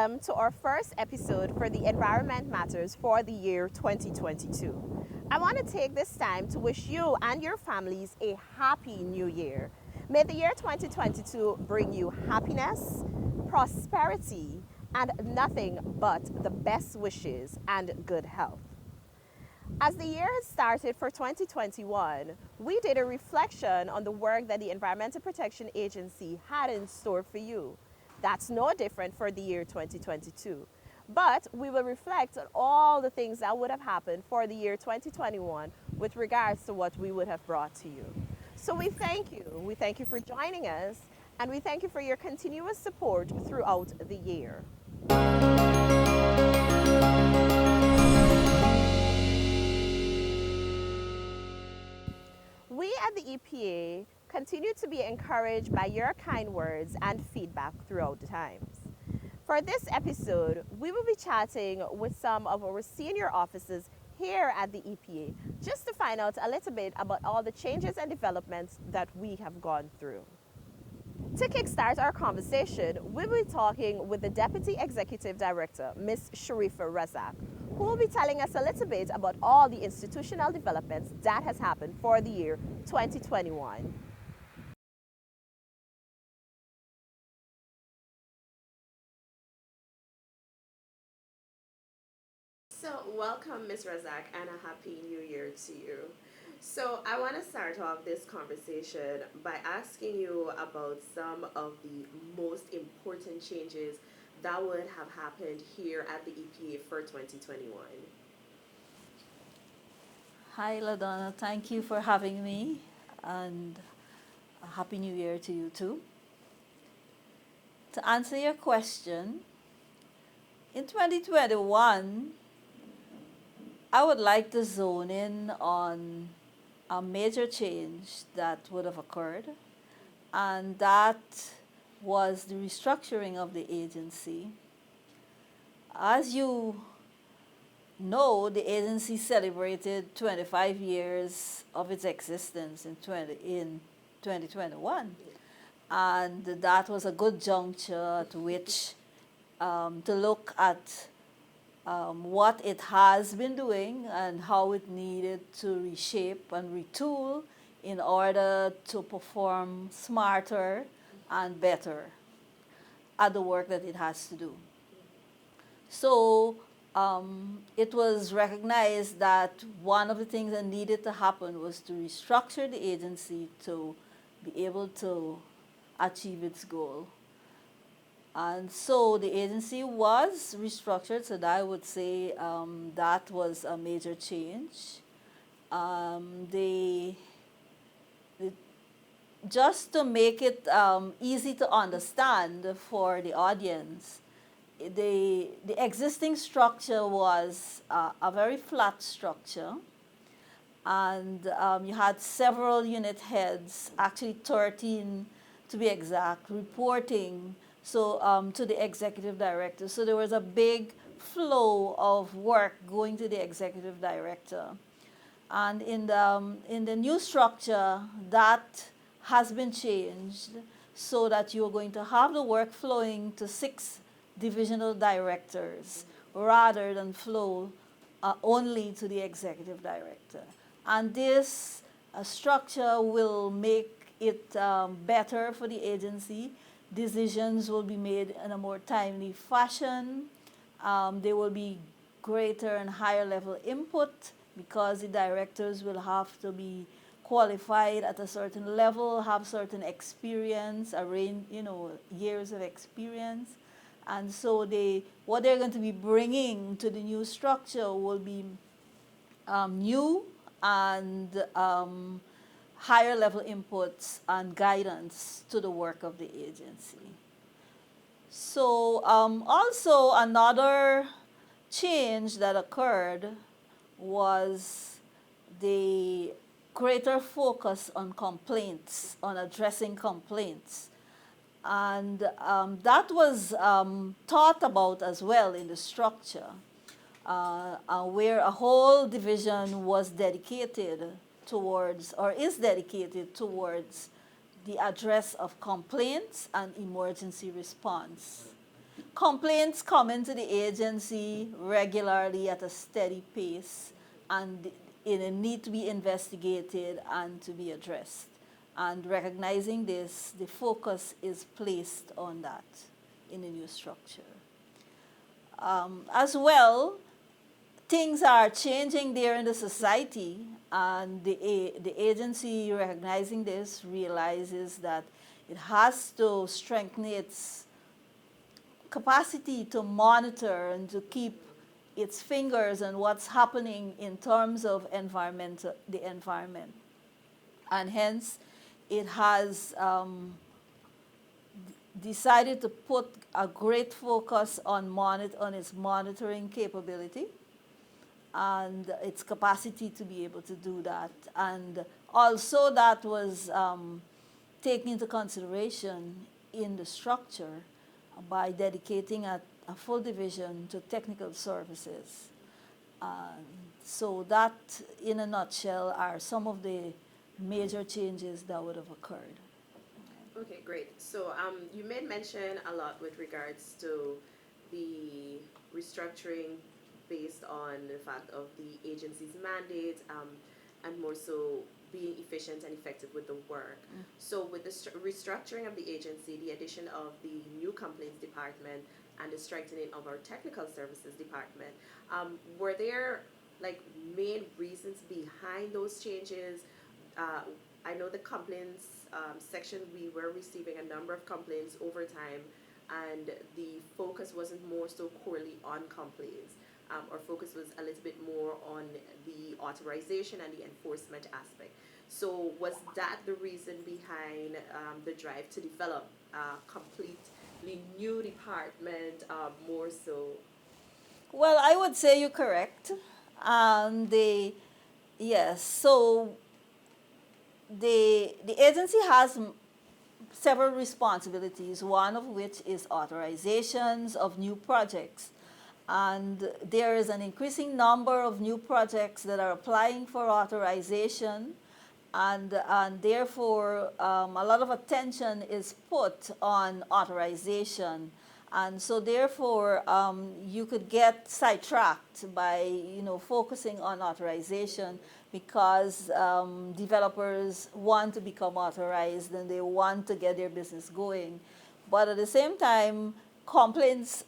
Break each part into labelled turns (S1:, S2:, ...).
S1: welcome to our first episode for the Environment Matters for the year 2022. I want to take this time to wish you and your families a happy new year. May the year 2022 bring you happiness, prosperity, and nothing but the best wishes and good health. As the year has started for 2021, we did a reflection on the work that the Environmental Protection Agency had in store for you. That's no different for the year 2022. But we will reflect on all the things that would have happened for the year 2021 with regards to what we would have brought to you. So we thank you. We thank you for joining us, and we thank you for your continuous support throughout the year. We at the EPA continue to be encouraged by your kind words and feedback throughout the times. For this episode, we will be chatting with some of our senior officers here at the EPA just to find out a little bit about all the changes and developments that we have gone through. To kickstart our conversation, we will be talking with the Deputy Executive Director, Ms. Sharifa Razak, who will be telling us a little bit about all the institutional developments that has happened for the year 2021. So, welcome, Ms. Razak, and a happy new year to you. So, I want to start off this conversation by asking you about some of the most important changes that would have happened here at the EPA for 2021.
S2: Hi, Ladonna. Thank you for having me, and a happy new year to you too. To answer your question, in 2021, I would like to zone in on a major change that would have occurred, and that was the restructuring of the agency. As you know, the agency celebrated 25 years of its existence in 2021. And that was a good juncture to which to look at what it has been doing and how it needed to reshape and retool in order to perform smarter and better at the work that it has to do. So it was recognized that one of the things that needed to happen was to restructure the agency to be able to achieve its goal. And so the agency was restructured, so that I would say that was a major change. They just to make it easy to understand for the audience, the existing structure was a very flat structure, and you had several unit heads, actually 13 to be exact, reporting to the executive director. So there was a big flow of work going to the executive director. And in the new structure, that has been changed so that you're going to have the work flowing to 6 divisional directors rather than flow only to the executive director. And this structure will make it better for the agency. Decisions will be made in a more timely fashion. There will be greater and higher level input because the directors will have to be qualified at a certain level, have certain experience, a range, years of experience. And so what they're going to be bringing to the new structure will be new and higher level inputs and guidance to the work of the agency. So also another change that occurred was the greater focus on complaints, on addressing complaints. And that was thought about as well in the structure, where a whole division was dedicated towards, or is dedicated towards, the address of complaints and emergency response. Complaints come into the agency regularly at a steady pace, and it need to be investigated and to be addressed. And recognizing this, the focus is placed on that in the new structure. As well, things are changing there in the society, and the agency, recognizing this, realizes that it has to strengthen its capacity to monitor and to keep its fingers on what's happening in terms of the environment. And hence, it has decided to put a great focus on its monitoring capability and its capacity to be able to do that. And also that was taken into consideration in the structure by dedicating a full division to technical services. So that, in a nutshell, are some of the major changes that would have occurred.
S1: Okay, great. So you made mention a lot with regards to the restructuring based on the fact of the agency's mandate, and more so being efficient and effective with the work. So with the restructuring of the agency, the addition of the new complaints department, and the strengthening of our technical services department, were there like main reasons behind those changes? I know the complaints section, we were receiving a number of complaints over time, and the focus wasn't more so corely on complaints. Our focus was a little bit more on the authorization and the enforcement aspect. So was that the reason behind the drive to develop a completely new department, more so?
S2: Well, I would say you're correct. Yes, so the agency has several responsibilities, one of which is authorizations of new projects. And there is an increasing number of new projects that are applying for authorization, and therefore a lot of attention is put on authorization. And so therefore you could get sidetracked by focusing on authorization, because developers want to become authorized and they want to get their business going. But at the same time, complaints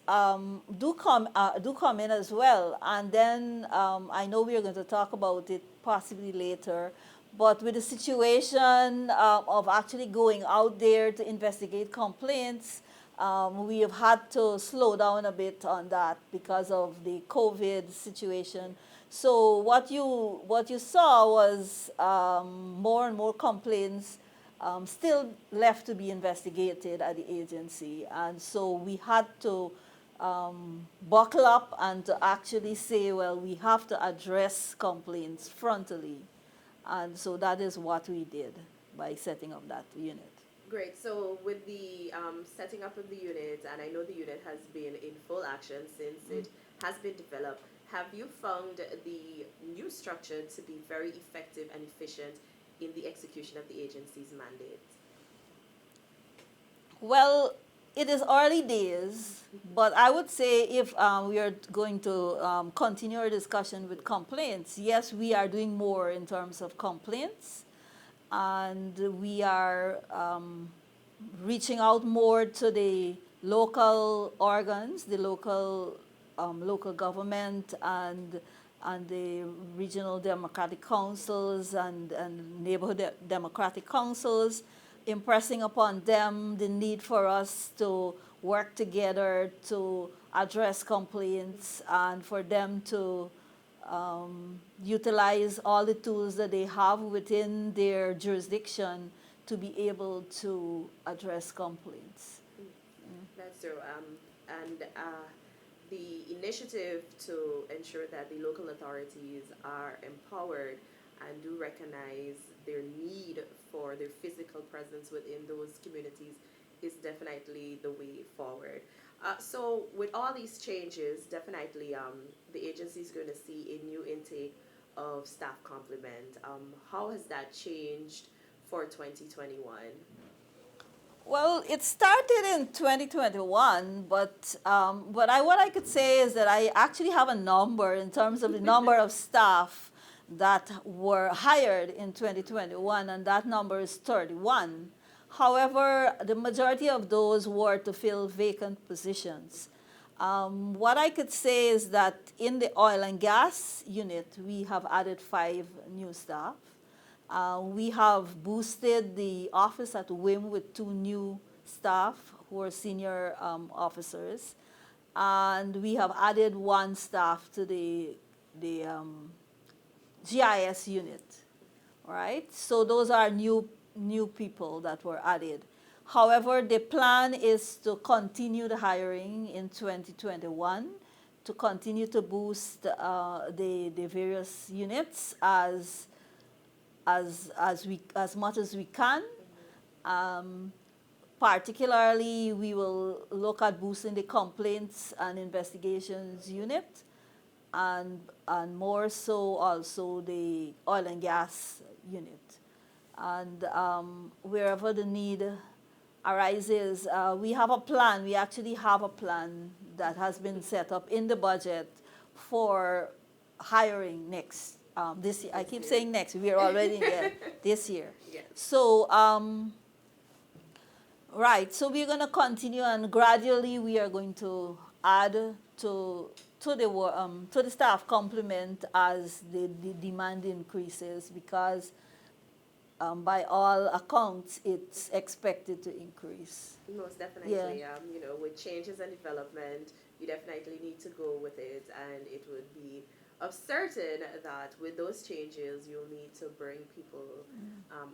S2: do come in as well. And then I know we are going to talk about it possibly later, but with the situation of actually going out there to investigate complaints, we have had to slow down a bit on that because of the COVID situation. So what you saw was more and more complaints still left to be investigated at the agency. And so we had to buckle up and to actually say, well, we have to address complaints frontally. And so that is what we did by setting up that unit.
S1: Great. So with the setting up of the unit, and I know the unit has been in full action since it has been developed, have you found the new structure to be very effective and efficient in the execution of the agency's mandate?
S2: Well, it is early days, but I would say if we are going to continue our discussion with complaints, yes, we are doing more in terms of complaints, and we are reaching out more to the local organs, the local government, and the regional democratic councils and neighborhood democratic councils, impressing upon them the need for us to work together to address complaints and for them to utilize all the tools that they have within their jurisdiction to be able to address complaints.
S1: That's true. And the initiative to ensure that the local authorities are empowered and do recognize their need for their physical presence within those communities is definitely the way forward. So with all these changes, definitely the agency is going to see a new intake of staff complement. How has that changed for 2021?
S2: Well, it started in 2021, but what I could say is that I actually have a number in terms of the number of staff that were hired in 2021, and that number is 31. However, the majority of those were to fill vacant positions. What I could say is that in the oil and gas unit, we have added 5 new staff. We have boosted the office at WIM with 2 new staff who are senior officers, and we have added 1 staff to the GIS unit. All right, so those are new people that were added. However, the plan is to continue the hiring in 2021, to continue to boost the various units as much as we can. Um, Particularly, we will look at boosting the complaints and investigations unit, and more so also the oil and gas unit. And wherever the need arises, we have a plan. We actually have a plan that has been set up in the budget for hiring next. This year. I keep saying next. We are already in this year.
S1: Yes.
S2: So, right. So we're going to continue, and gradually we are going to add to the staff complement as the demand increases, because by all accounts it's expected to increase.
S1: Most definitely.
S2: Yeah.
S1: You know, with changes and development, you definitely need to go with it, and it would be of certain that with those changes, you'll need to bring people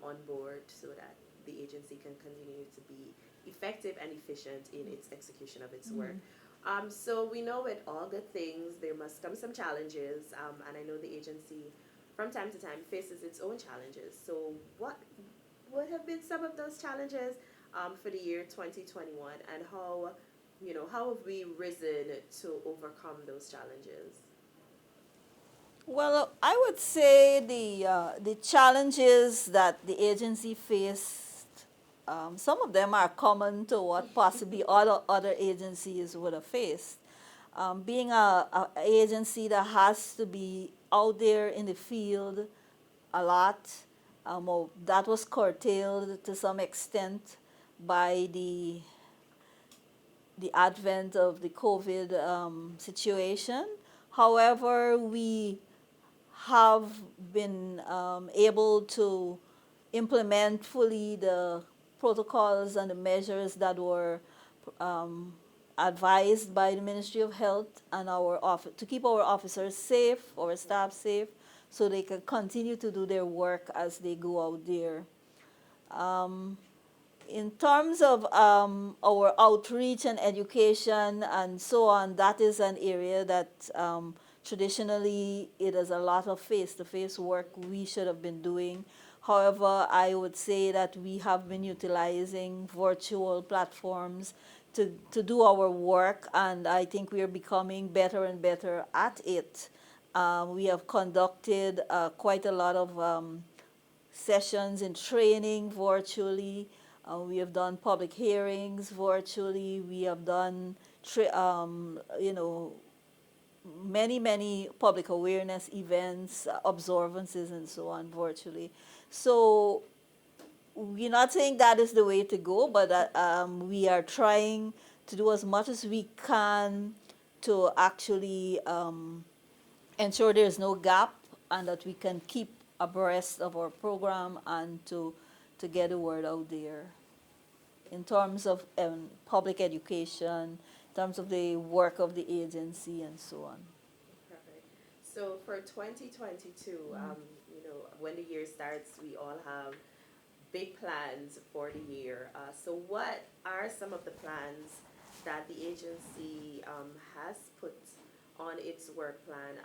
S1: on board so that the agency can continue to be effective and efficient in its execution of its work. So we know with all good things, there must come some challenges, and I know the agency from time to time faces its own challenges. So what have been some of those challenges for the year 2021, and how have we risen to overcome those challenges?
S2: Well, I would say the challenges that the agency faced, some of them are common to what possibly other agencies would have faced. Being a agency that has to be out there in the field a lot, well, that was curtailed to some extent by the advent of the COVID situation. However, we have been able to implement fully the protocols and the measures that were advised by the Ministry of Health and our office to keep our officers safe, our staff safe, so they can continue to do their work as they go out there. In terms of our outreach and education and so on, that is an area that traditionally it is a lot of face-to-face work we should have been doing. However, I would say that we have been utilizing virtual platforms to do our work, and I think we are becoming better and better at it. We have conducted quite a lot of sessions in training virtually. We have done public hearings virtually. We have done, many public awareness events, observances, and so on virtually. So we're not saying that is the way to go, but we are trying to do as much as we can to actually ensure there's no gap, and that we can keep abreast of our program and to get the word out there in terms of public education, in terms of the work of the agency, and so on.
S1: Perfect. So for 2022, when the year starts, we all have big plans for the year. So what are some of the plans that the agency has put on its work plan,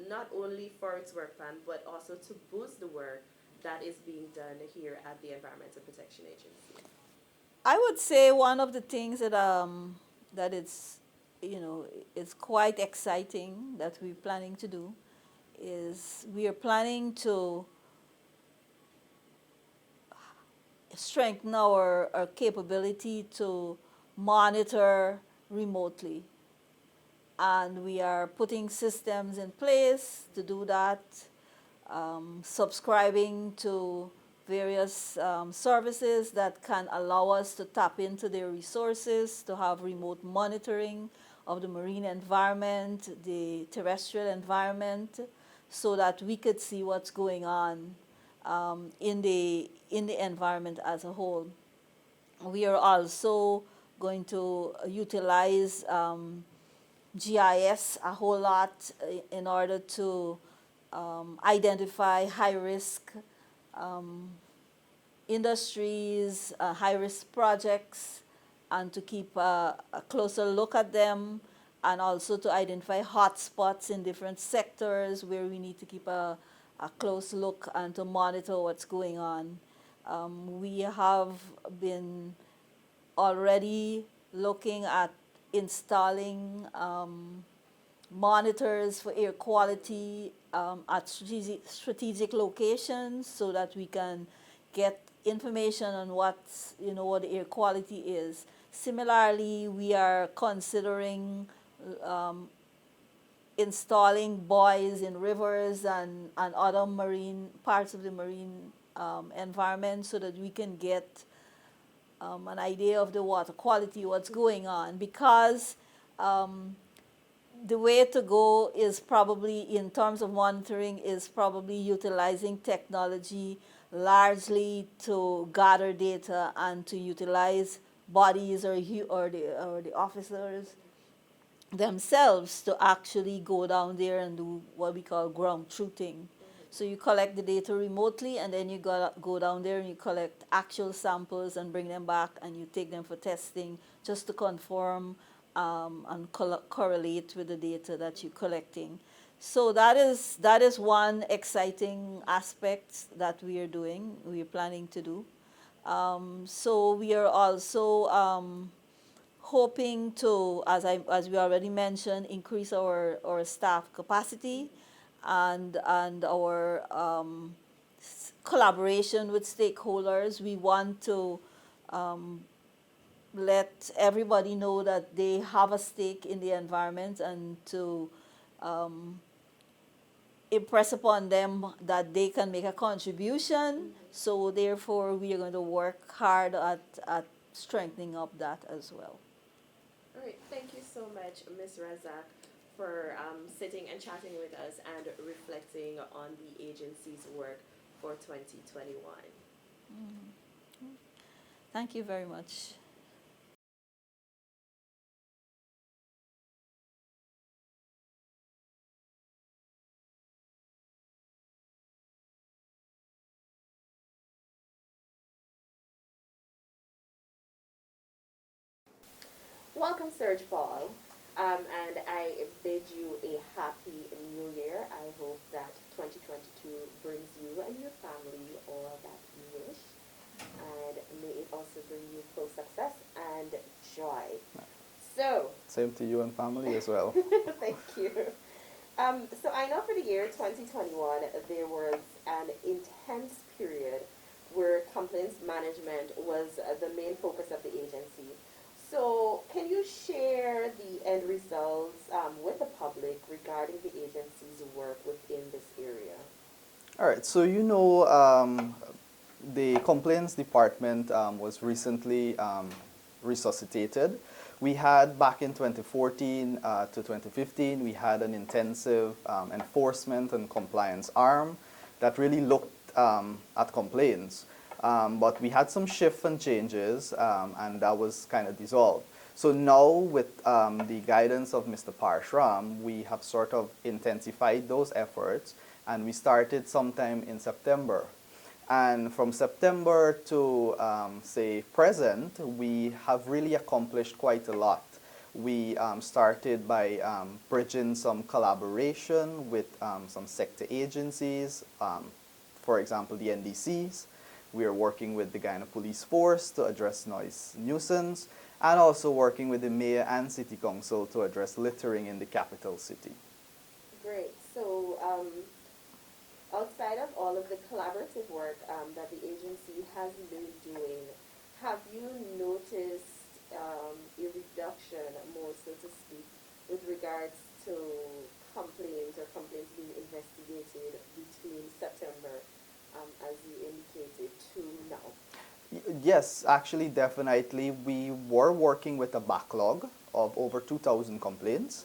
S1: not only for its work plan, but also to boost the work that is being done here at the Environmental Protection Agency?
S2: I would say one of the things that it's quite exciting that we're planning to do is we are planning to strengthen our capability to monitor remotely. And we are putting systems in place to do that, subscribing to various services that can allow us to tap into their resources, to have remote monitoring of the marine environment, the terrestrial environment, so that we could see what's going on in the environment as a whole. We are also going to utilize GIS a whole lot in order to identify high risk industries, high risk projects, and to keep a closer look at them, and also to identify hotspots in different sectors where we need to keep a close look and to monitor what's going on. We have been already looking at installing monitors for air quality at strategic locations so that we can get information on what the air quality is. Similarly, we are considering um, installing buoys in rivers and other marine parts of the marine environment so that we can get an idea of the water quality, what's going on, because the way to go is probably, in terms of monitoring, is probably utilizing technology largely to gather data and to utilize bodies or the officers themselves to actually go down there and do what we call ground truthing. So you collect the data remotely, and then you go down there and you collect actual samples and bring them back, and you take them for testing just to confirm and correlate with the data that you're collecting. So that is one exciting aspect that we are doing. We are planning to do. So we are also hoping to, as we already mentioned, increase our staff capacity and our collaboration with stakeholders. We want to let everybody know that they have a stake in the environment, and to impress upon them that they can make a contribution. So therefore, we are going to work hard at strengthening up that as well.
S1: All right, thank you so much, Ms. Razak, for sitting and chatting with us and reflecting on the agency's work for 2021.
S2: Thank you very much.
S1: Welcome, Serge Paul, and I bid you a happy new year. I hope that 2022 brings you and your family all that you wish, and may it also bring you full success and joy. So,
S3: Same to you and family as well.
S1: thank you. So I know for the year 2021, there was an intense period where complaints management was the main focus of the agency. So can you share the end results with the public regarding the agency's work within this area?
S3: All right, so the complaints department was recently resuscitated. We had back in 2014 to 2015, we had an intensive enforcement and compliance arm that really looked at complaints. But we had some shifts and changes, and that was kind of dissolved. So now, with the guidance of Mr. Parshram, we have sort of intensified those efforts, and we started sometime in September. And from September to, say, present, we have really accomplished quite a lot. We started by bridging some collaboration with some sector agencies, for example, the NDCs. We are working with the Guyana Police Force to address noise nuisance, and also working with the Mayor and City Council to address littering in the capital city.
S1: Great. So outside of all of the collaborative work that the agency has been doing
S3: Yes, actually, definitely. We were working with a backlog of over 2,000 complaints,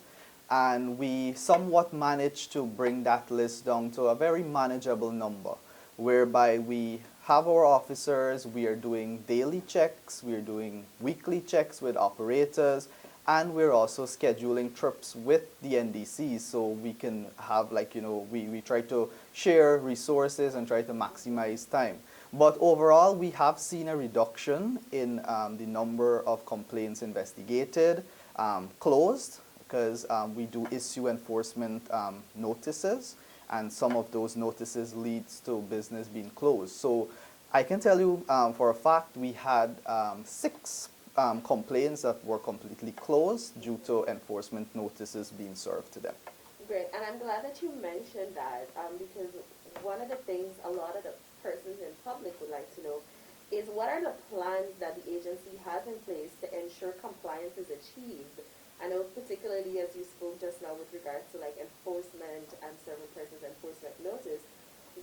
S3: and we somewhat managed to bring that list down to a very manageable number, whereby we have our officers, we are doing daily checks, we are doing weekly checks with operators, and we're also scheduling trips with the NDCs so we can have, like, we try to share resources and try to maximize time. But overall, we have seen a reduction in the number of complaints investigated, closed, because we do issue enforcement notices, and some of those notices leads to business being closed. So I can tell you for a fact we had six complaints that were completely closed due to enforcement notices being served to them.
S1: Great, and I'm glad that you mentioned that because one of the things a lot of the persons in public would like to know is what are the plans that the agency has in place to ensure compliance is achieved. I know particularly as you spoke just now with regards to like enforcement and serving persons enforcement notice,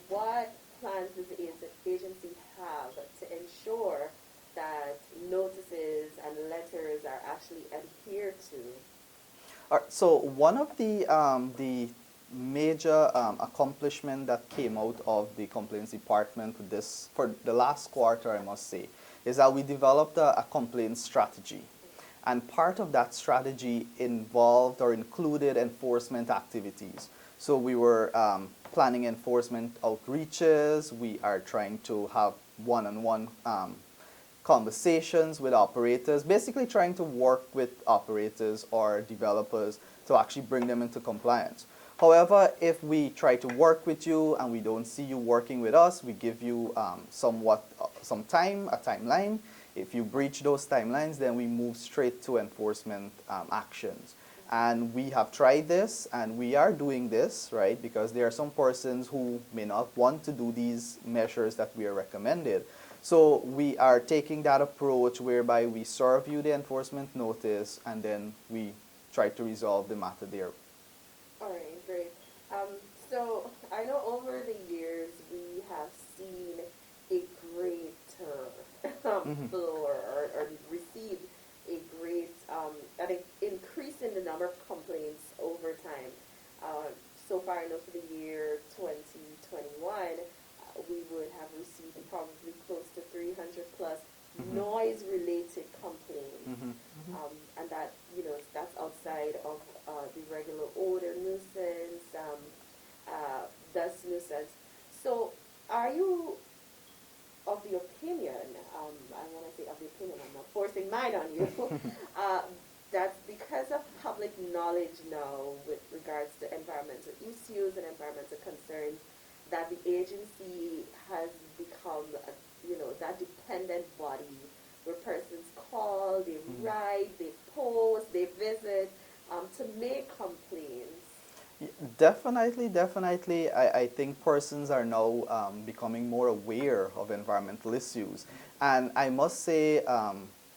S1: what plans does the agency have to ensure that notices and letters are actually adhered to?
S3: So one of the major accomplishment that came out of the complaints department for the last quarter, I must say, is that we developed a complaint strategy. And part of that strategy involved or included enforcement activities. So we were planning enforcement outreaches. We are trying to have one-on-one conversations with operators, basically trying to work with operators or developers to actually bring them into compliance. However, if we try to work with you and we don't see you working with us, we give you some time, a timeline. If you breach those timelines, then we move straight to enforcement actions. And we have tried this, and we are doing this, right, because there are some persons who may not want to do these measures that we are recommended. So we are taking that approach whereby we serve you the enforcement notice, and then we try to resolve the matter there.
S1: All right, great. So I know over the years we have seen a great flow or received a great an increase in the number of complaints over time. So far, I know for the year 2021, we would have received probably close to 300 plus noise-related complaints, and that that's outside of the regular odor nuisance, dust nuisance. So, are you of the opinion, I want to say of the opinion, I'm not forcing mine on you, that because of public knowledge now with regards to environmental issues and environmental concerns, that the agency has become, that dependent body where persons call, they write, they post, they visit to make complaints?
S3: Definitely, definitely. I think persons are now becoming more aware of environmental issues. And I must say,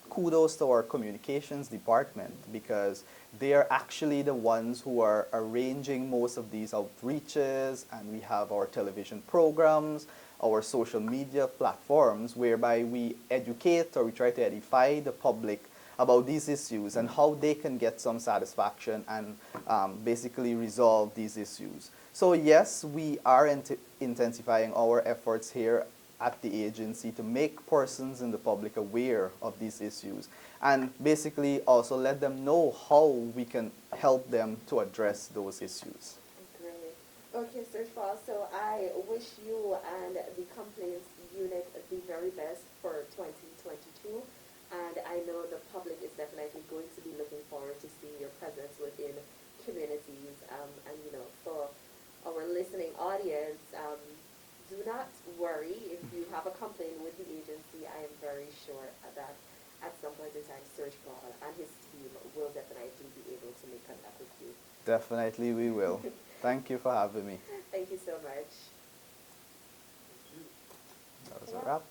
S3: kudos to our communications department because they are actually the ones who are arranging most of these outreaches, and we have our television programs, our social media platforms whereby we educate or we try to edify the public about these issues and how they can get some satisfaction and basically resolve these issues. So yes, we are intensifying our efforts here at the agency to make persons in the public aware of these issues and basically also let them know how we can help them to address those issues.
S1: Great. Okay, Search Paul, so I wish you and the complaints unit the very best for 2022. And I know the public is definitely going to be looking forward to seeing your presence within communities. And, for our listening audience, do not worry if you have a complaint with the agency. I am very sure that at some point in time, Search Paul and his team will definitely be able to make contact with you.
S3: Definitely we will. Thank you for having me.
S1: Thank you so much.
S3: That was a wrap.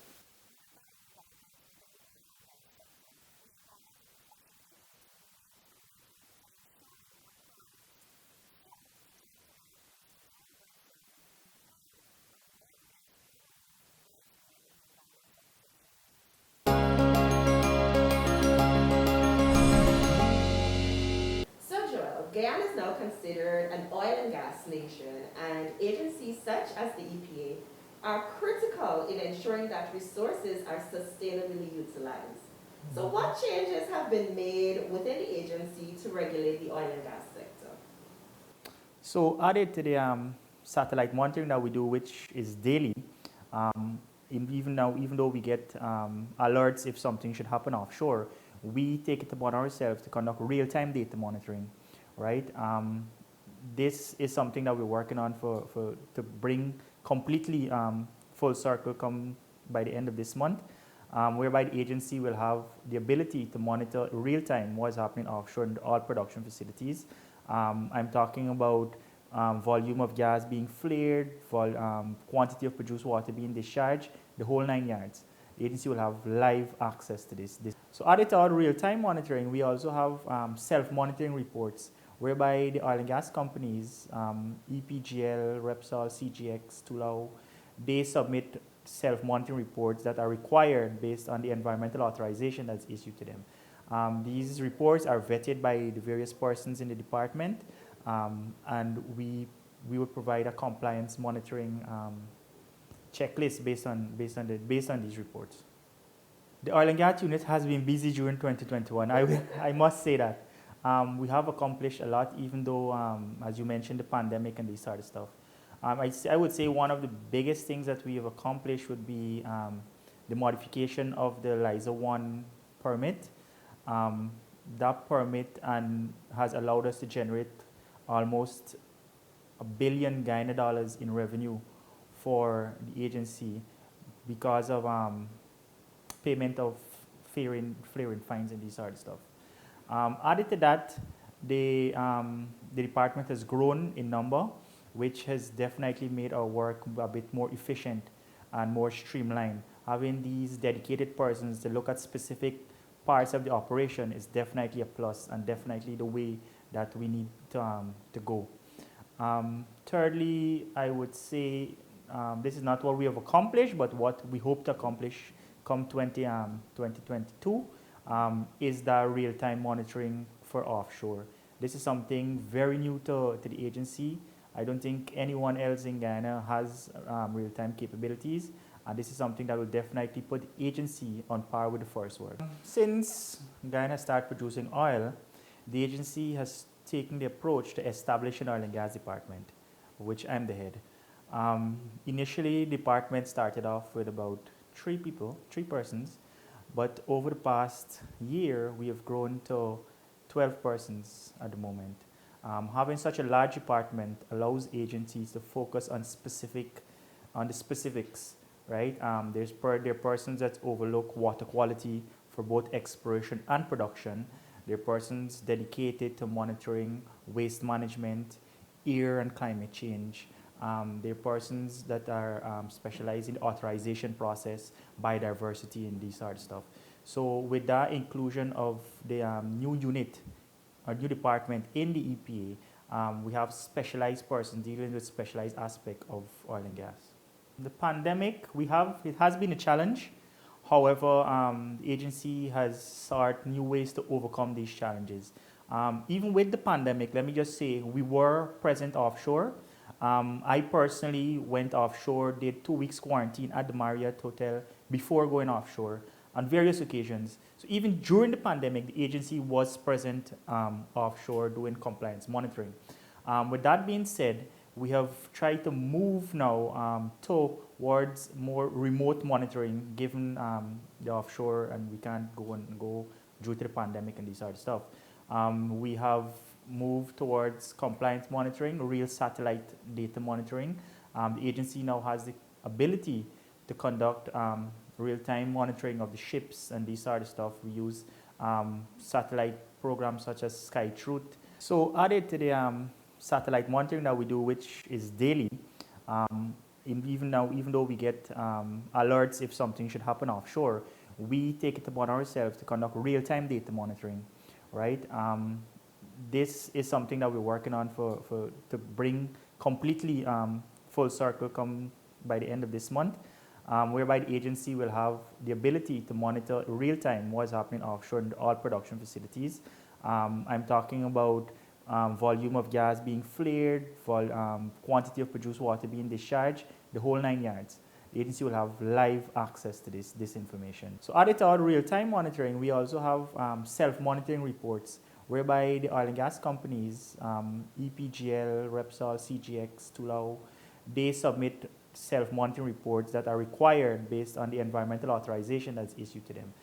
S1: gas nation, and agencies such as the EPA are critical in ensuring that resources are sustainably utilized. So what changes have been made within the agency to regulate the oil and gas sector?
S4: So added to the satellite monitoring that we do, which is daily, even now, even though we get alerts if something should happen offshore, we take it upon ourselves to conduct real-time data monitoring, right? This is something that we're working on to bring completely full circle come by the end of this month, whereby the agency will have the ability to monitor real-time what's happening offshore in all production facilities. I'm talking about volume of gas being flared, quantity of produced water being discharged, the whole 9 yards. The agency will have live access to this. So added to our real-time monitoring, we also have self-monitoring reports whereby the oil and gas companies, EPGL, Repsol, CGX, Tulao, they submit self-monitoring reports that are required based on the environmental authorization that's issued to them. These reports are vetted by the various persons in the department, and we would provide a compliance monitoring checklist based on these reports. The oil and gas unit has been busy during 2021. I must say that. We have accomplished a lot, even though, as you mentioned, the pandemic and this sort of stuff. I would say one of the biggest things that we have accomplished would be the modification of the LISA 1 permit. That permit has allowed us to generate almost $1 billion Guyana in revenue for the agency because of payment of flaring fines and this sort of stuff. Added to that, the department has grown in number, which has definitely made our work a bit more efficient and more streamlined. Having these dedicated persons to look at specific parts of the operation is definitely a plus and definitely the way that we need to go. Thirdly, I would say this is not what we have accomplished, but what we hope to accomplish come 2022 is the real-time monitoring for offshore. This is something very new to the agency. I don't think anyone else in Guyana has real-time capabilities, and this is something that will definitely put the agency on par with the first world. Since Guyana started producing oil, the agency has taken the approach to establish an oil and gas department, which I'm the head. Initially, the department started off with about 3 persons, but over the past year, we have grown to 12 persons at the moment. Having such a large department allows agencies to focus on the specifics, right? There are persons that overlook water quality for both exploration and production. There are persons dedicated to monitoring waste management, air and climate change. There are persons that are specialized in the authorization process, biodiversity, and this sort of stuff. So with that inclusion of the new unit, or new department in the EPA, we have specialized persons dealing with specialized aspect of oil and gas. The pandemic, it has been a challenge. However, the agency has sought new ways to overcome these challenges. Even with the pandemic, let me just say, we were present offshore. I personally went offshore, did 2 weeks quarantine at the Marriott Hotel before going offshore on various occasions. So even during the pandemic, the agency was present offshore doing compliance monitoring. With that being said, we have tried to move now towards more remote monitoring given the offshore and we can't go due to the pandemic and this sort of stuff. We have moved towards compliance monitoring, real satellite data monitoring. The agency now has the ability to conduct real-time monitoring of the ships and this sort of stuff. We use satellite programs such as SkyTruth. So added to the satellite monitoring that we do, which is daily, even though we get alerts if something should happen offshore, we take it upon ourselves to conduct real-time data monitoring, right? This is something that we're working on to bring completely full circle come by the end of this month, whereby the agency will have the ability to monitor real-time what's happening offshore in all production facilities. I'm talking about volume of gas being flared, quantity of produced water being discharged, the whole 9 yards. The agency will have live access to this information. So added to our real-time monitoring, we also have self-monitoring reports whereby the oil and gas companies, EPGL, Repsol, CGX, Tulao, they submit self-monitoring reports that are required based on the environmental authorization that's issued to them.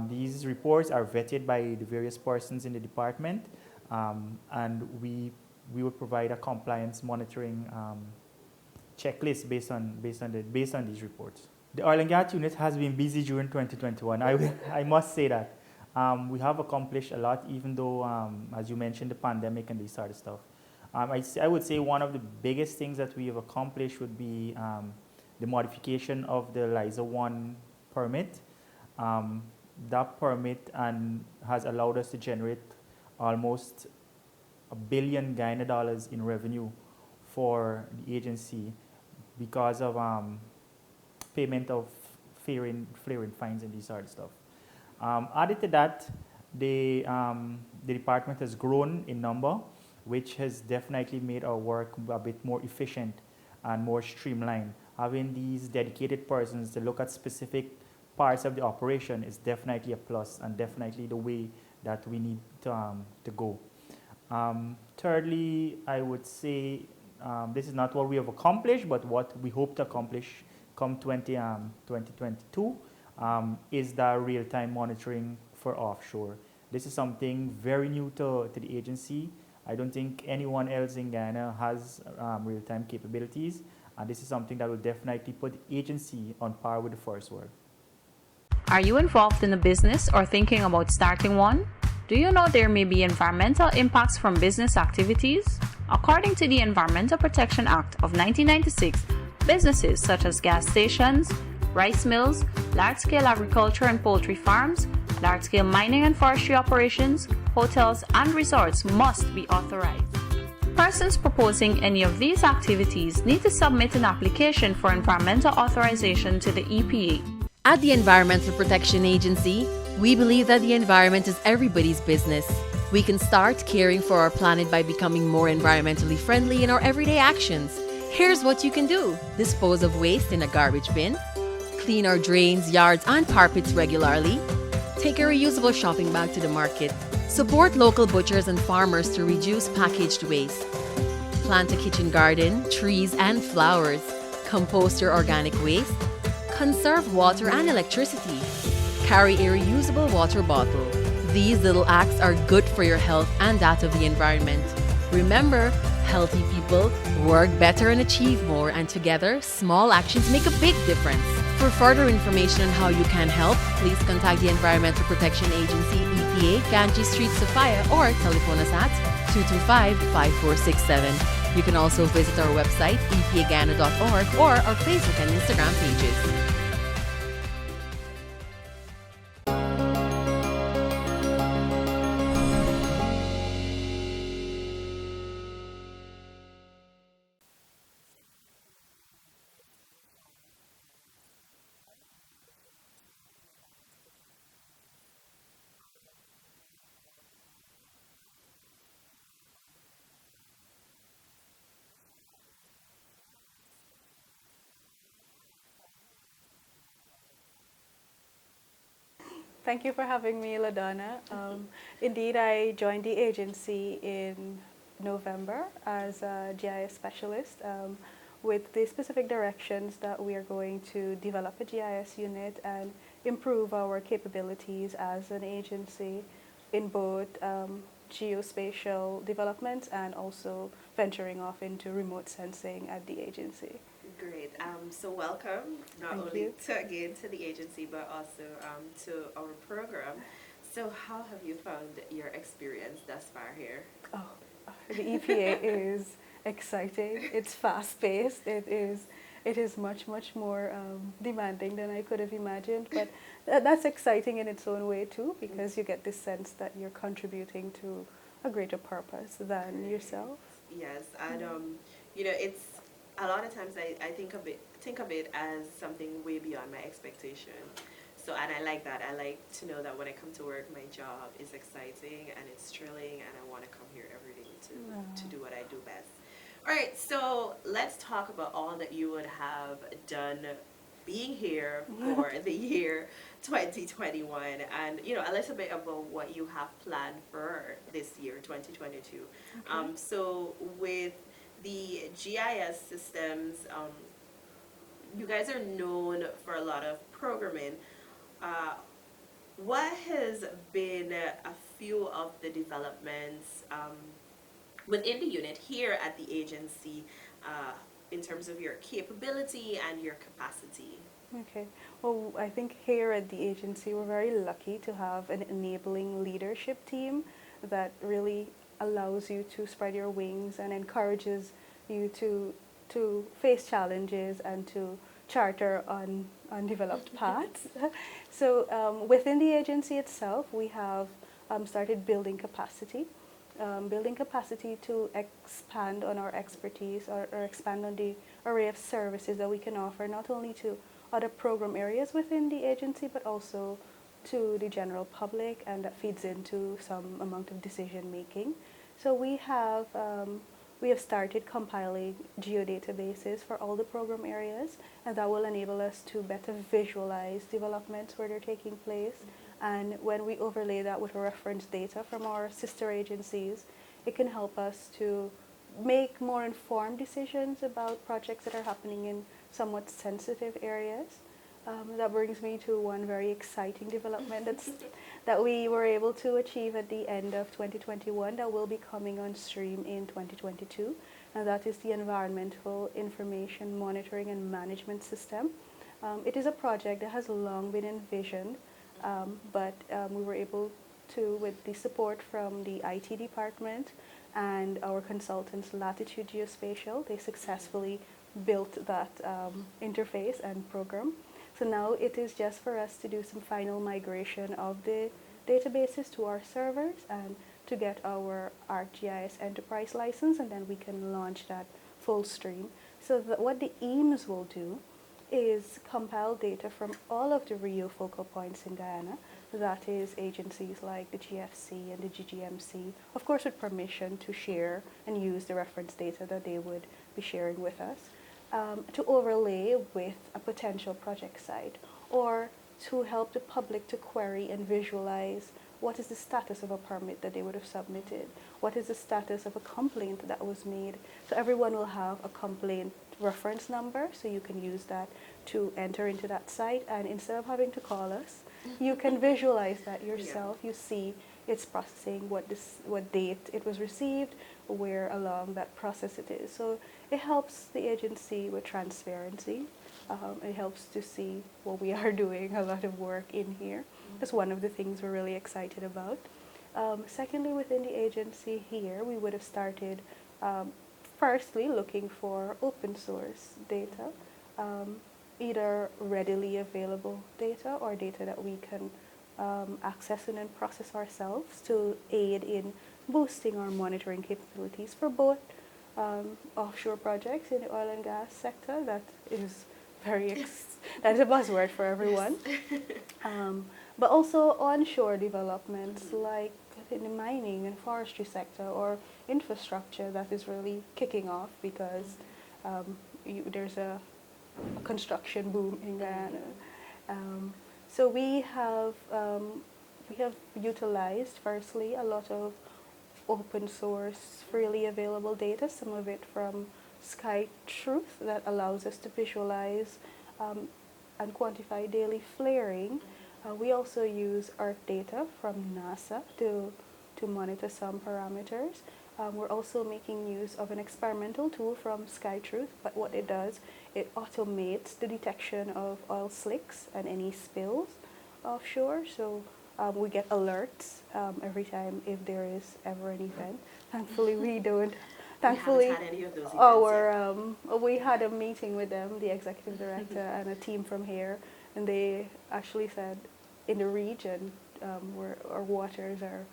S4: These reports are vetted by the various persons in the department, and we would provide a compliance monitoring checklist based on these reports. The oil and gas unit has been busy during 2021. I must say that. We have accomplished a lot, even though, as you mentioned, the pandemic and this sort of stuff. I would say one of the biggest things that we have accomplished would be the modification of the LISA 1 permit. That permit has allowed us to generate almost $1 billion Guyana dollars in revenue for the agency because of payment of flaring fines and this sort of stuff. Added to that, the department has grown in number, which has definitely made our work a bit more efficient and more streamlined. Having these dedicated persons to look at specific parts of the operation is definitely a plus and definitely the way that we need to go. Thirdly, I would say this is not what we have accomplished, but what we hope to accomplish come 2022 is the real-time monitoring for offshore. This is something very new to the agency. I don't think anyone else in Guyana has real-time capabilities, and this is something that will definitely put the agency on par with the first world.
S5: Are you involved in a business or thinking about starting one? Do you know there may be environmental impacts from business activities? According to the Environmental Protection Act of 1996, businesses such as gas stations, rice mills, large-scale agriculture and poultry farms, large-scale mining and forestry operations, hotels, and resorts must be authorized. Persons proposing any of these activities need to submit an application for environmental authorization to the EPA.
S6: At the Environmental Protection Agency, we believe that the environment is everybody's business. We can start caring for our planet by becoming more environmentally friendly in our everyday actions. Here's what you can do: dispose of waste in a garbage bin, clean our drains, yards, and carpets regularly, take a reusable shopping bag to the market, support local butchers and farmers to reduce packaged waste, plant a kitchen garden, trees and flowers, compost your organic waste, conserve water and electricity, carry a reusable water bottle. These little acts are good for your health and that of the environment. Remember, healthy people work better and achieve more, and together, small actions make a big difference. For further information on how you can help, please contact the Environmental Protection Agency, EPA, Ganges Street, Sophia, or telephone us at 225-5467. You can also visit our website, epagana.org, or our Facebook and Instagram pages.
S7: Thank you for having me, Ladonna. Indeed, I joined the agency in November as a GIS specialist with the specific directions that we are going to develop a GIS unit and improve our capabilities as an agency in both geospatial development and also venturing off into remote sensing at the agency.
S1: Great. So welcome not
S7: Thank
S1: only
S7: you.
S1: to the agency but also to our program. So how have you found your experience thus far here?
S7: Oh, the EPA is exciting. It's fast-paced. It is much more demanding than I could have imagined. But that's exciting in its own way too, because you get this sense that you're contributing to a greater purpose than yourself.
S1: Yes, and you know, it's a lot of times I think of it as something way beyond my expectation. So, and I like that. I like to know that when I come to work, my job is exciting and it's thrilling, and I want to come here every day to do what I do best. All right, so let's talk about all that you would have done being here for the year 2021, and a little bit about what you have planned for this year 2022.
S7: Okay.
S1: So with the GIS systems, you guys are known for a lot of programming. Uh, what has been a few of the developments within the unit here at the agency in terms of your capability and your capacity?
S7: Okay. Well, I think here at the agency, we're very lucky to have an enabling leadership team that really allows you to spread your wings and encourages you to face challenges and to charter on undeveloped paths. So within the agency itself, we have started building capacity to expand on our expertise or expand on the array of services that we can offer, not only to other program areas within the agency, but also to the general public, and that feeds into some amount of decision making. So we have started compiling geodatabases for all the program areas, and that will enable us to better visualize developments where they're taking place. And when we overlay that with reference data from our sister agencies, it can help us to make more informed decisions about projects that are happening in somewhat sensitive areas. That brings me to one very exciting development that we were able to achieve at the end of 2021 that will be coming on stream in 2022, and that is the Environmental Information Monitoring and Management System. It is a project that has long been envisioned, but we were able to, with the support from the IT department and our consultants Latitude Geospatial, they successfully built that interface and program. So now it is just for us to do some final migration of the databases to our servers and to get our ArcGIS Enterprise license, and then we can launch that full stream. So what the EAMS will do is compile data from all of the Rio focal points in Guyana, that is agencies like the GFC and the GGMC, of course with permission to share and use the reference data that they would be sharing with us, to overlay with a potential project site, or to help the public to query and visualize what is the status of a permit that they would have submitted, what is the status of a complaint that was made. So everyone will have a complaint reference number, so you can use that to enter into that site, and instead of having to call us, you can visualize that yourself. You see it's processing, what date it was received, where along that process it is. So it helps the agency with transparency. It helps to see what we are doing, a lot of work in here. That's one of the things we're really excited about. Secondly, within the agency here, we would have started firstly looking for open source data, either readily available data or data that we can access and then process ourselves to aid in boosting our monitoring capabilities for both offshore projects in the oil and gas sector. That is that's a buzzword for everyone. But also onshore developments like in the mining and forestry sector or infrastructure that is really kicking off because there's a construction boom in Guyana. So we have utilized firstly a lot of open source, freely available data, some of it from SkyTruth that allows us to visualize and quantify daily flaring. We also use Earth data from NASA to monitor some parameters. We're also making use of an experimental tool from SkyTruth, but what it does, it automates the detection of oil slicks and any spills offshore. So we get alerts every time if there is ever an event. Thankfully, we don't. Thankfully,
S1: we haven't had any of those events yet.
S7: We had a meeting with them, the executive director and a team from here, and they actually said in the region where our waters are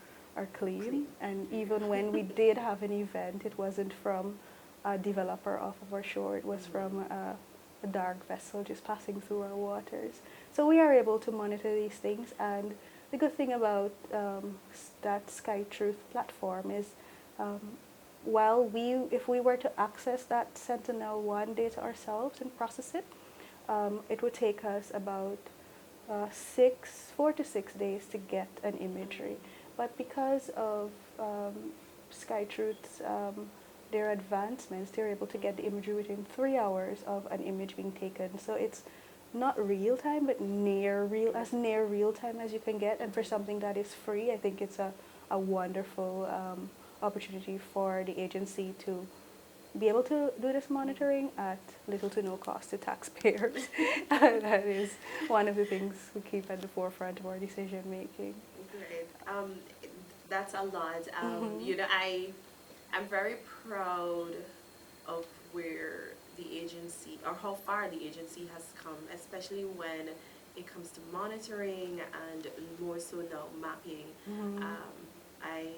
S7: clean, and even when we did have an event, it wasn't from a developer off of our shore, it was from a dark vessel just passing through our waters. So we are able to monitor these things, and the good thing about that SkyTruth platform is if we were to access that Sentinel-1 data ourselves and process it, it would take us about 4 to 6 days to get an imagery. But because of SkyTruth's their advancements, they're able to get the imagery within 3 hours of an image being taken. So it's not real time, but near real time as you can get. And for something that is free, I think it's a wonderful opportunity for the agency to be able to do this monitoring at little to no cost to taxpayers. That is one of the things we keep at the forefront of our decision making.
S1: Great. That's a lot. You know, I'm very proud of where the agency, or how far the agency has come, especially when it comes to monitoring and more so now mapping. I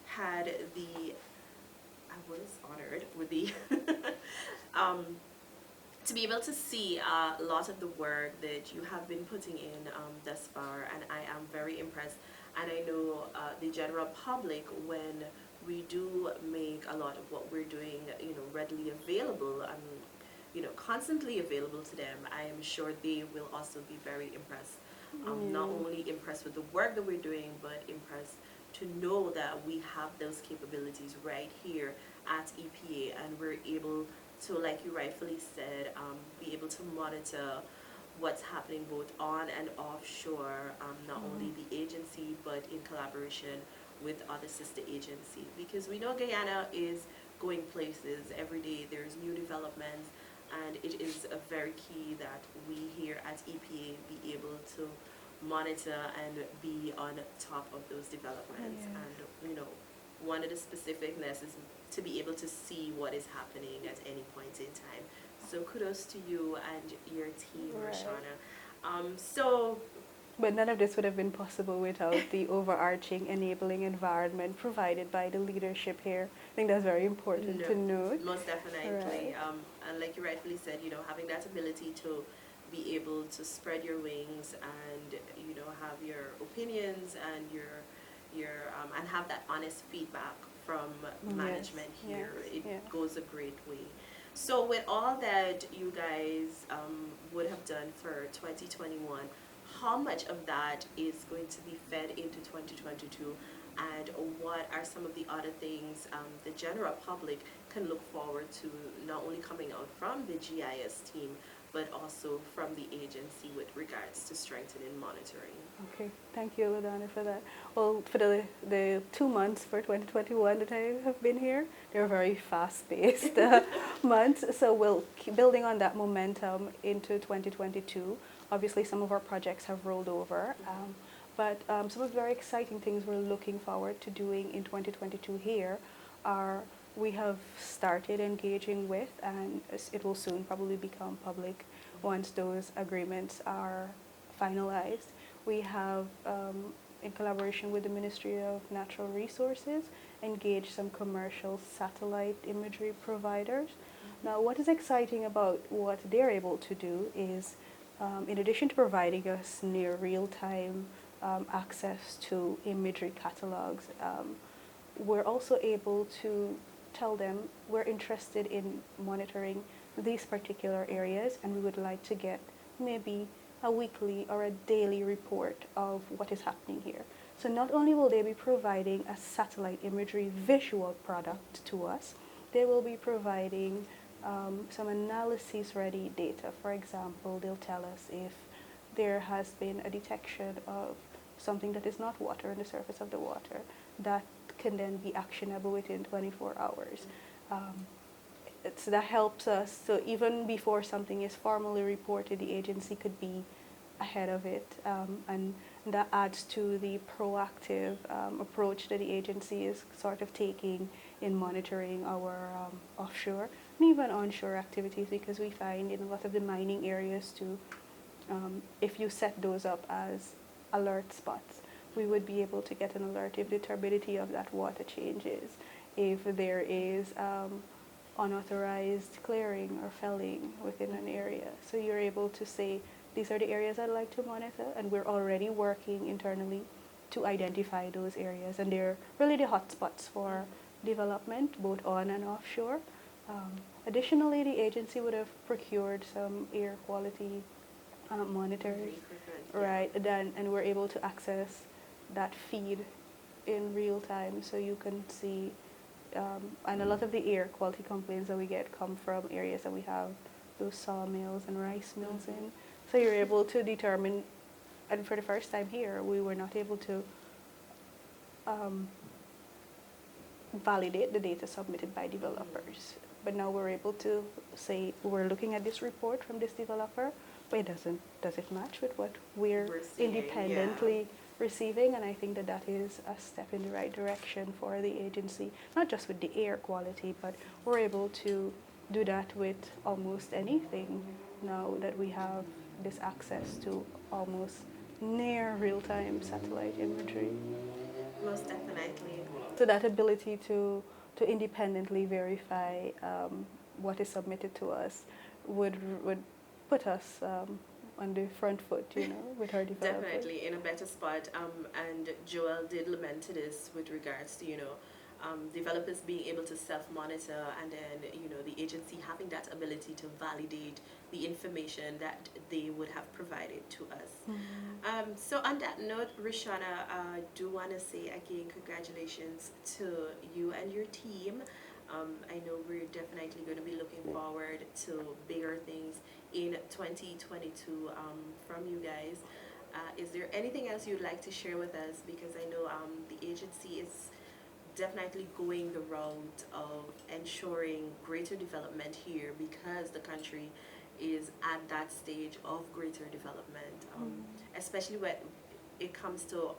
S1: had I was honored with the to be able to see a lot of the work that you have been putting in thus far, and I am very impressed. And I know the general public, when we do make a lot of what we're doing, you know, readily available and, you know, constantly available to them, I am sure they will also be very impressed. Not only impressed with the work that we're doing, but impressed to know that we have those capabilities right here at EPA, and we're able to, like you rightfully said, be able to monitor what's happening both on and offshore, not only the agency, but in collaboration with other sister agencies. Because we know Guyana is going places every day. There's new developments, and it is a very key that we here at EPA be able to monitor and be on top of those developments. And, you know, one of the specificness is to be able to see what is happening at any point in time. So kudos to you and your team, Roshana.
S7: But none of this would have been possible without the overarching enabling environment provided by the leadership here. I think that's very important to note.
S1: Most definitely. And like you rightfully said, you know, having that ability to be able to spread your wings and, you know, have your opinions and your and have that honest feedback from management here. It goes a great way. So with all that you guys would have done for 2021, how much of that is going to be fed into 2022, and what are some of the other things the general public can look forward to, not only coming out from the GIS team, but also from the agency with regards to strengthening monitoring?
S7: Okay, thank you, Ladonna, for that. Well, for the 2 months for 2021 that I have been here, they're very fast-paced months, so we'll keep building on that momentum into 2022. Obviously, some of our projects have rolled over, but some of the very exciting things we're looking forward to doing in 2022 here are we have started engaging with, and it will soon probably become public once those agreements are finalized. We have, in collaboration with the Ministry of Natural Resources, engaged some commercial satellite imagery providers. Now, what is exciting about what they're able to do is, in addition to providing us near real-time access to imagery catalogs, we're also able to tell them we're interested in monitoring these particular areas, and we would like to get maybe a weekly or a daily report of what is happening here. So not only will they be providing a satellite imagery visual product to us, they will be providing some analysis-ready data. For example, they'll tell us if there has been a detection of something that is not water on the surface of the water. That can then be actionable within 24 hours. So that helps us. So even before something is formally reported, the agency could be ahead of it. And that adds to the proactive approach that the agency is sort of taking in monitoring our offshore and even onshore activities, because we find in a lot of the mining areas too, if you set those up as alert spots, we would be able to get an alert if the turbidity of that water changes, if there is unauthorized clearing or felling within an area. So you're able to say, these are the areas I'd like to monitor, and we're already working internally to identify those areas, and they're really the hotspots for development, both on and offshore. Additionally, the agency would have procured some air quality monitors, right? Then, and we're able to access that feed in real time, so you can see. And a lot of the air quality complaints that we get come from areas that we have those sawmills and rice mills in. So you're able to determine, and for the first time here, we were not able to validate the data submitted by developers. But now we're able to say, we're looking at this report from this developer, but does it match with what we're
S1: seeing,
S7: independently receiving? And I think that that is a step in the right direction for the agency, not just with the air quality, but we're able to do that with almost anything now that we have this access to almost near real-time satellite imagery.
S1: Most definitely.
S7: So that ability to independently verify what is submitted to us would put us on the front foot, you know, with our developers.
S1: Definitely in a better spot. And Joel did lament to this with regards to, developers being able to self-monitor, and then, the agency having that ability to validate the information that they would have provided to us.
S7: Mm-hmm.
S1: So on that note, Rishana, I do want to say again, congratulations to you and your team. I know we're definitely going to be looking forward to bigger things in 2022 from you guys. Is there anything else you'd like to share with us? Because I know the agency is definitely going the route of ensuring greater development here, because the country is at that stage of greater development, especially when it comes to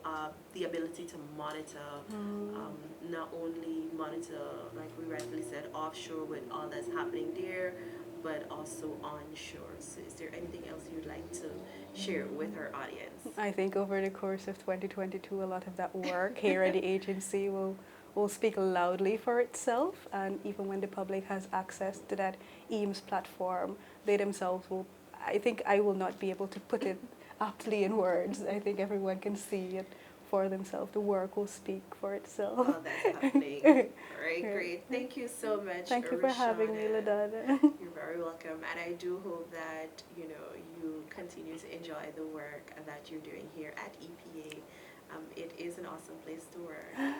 S1: the ability to monitor, not only monitor, like we rightfully said, offshore with all that's happening there, but also onshore. So is there anything else you'd like to share with our audience?
S7: I think over the course of 2022, a lot of that work here at the agency will speak loudly for itself, and even when the public has access to that EAMS platform, they themselves will, I think I will not be able to put it aptly in words. I think everyone can see it for themselves. The work will speak for itself.
S1: Oh, that's happening. All right, great. Thank you so much.
S7: Thank you for having me, Ladonna.
S1: You're very welcome, and I do hope that you continue to enjoy the work that you're doing here at EPA. It is an awesome place to work.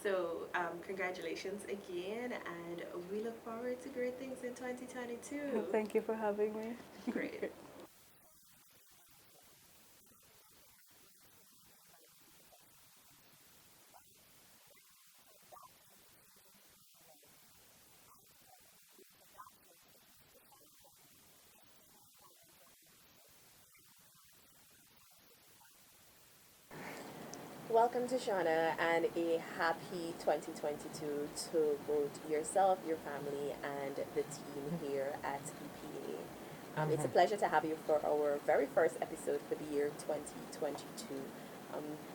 S1: So congratulations again, and we look forward to great things in 2022.
S7: Thank you for having me.
S1: Great. Welcome to Shauna, and a happy 2022 to both yourself, your family, and the team here at EPA. It's a pleasure to have you for our very first episode for the year 2022.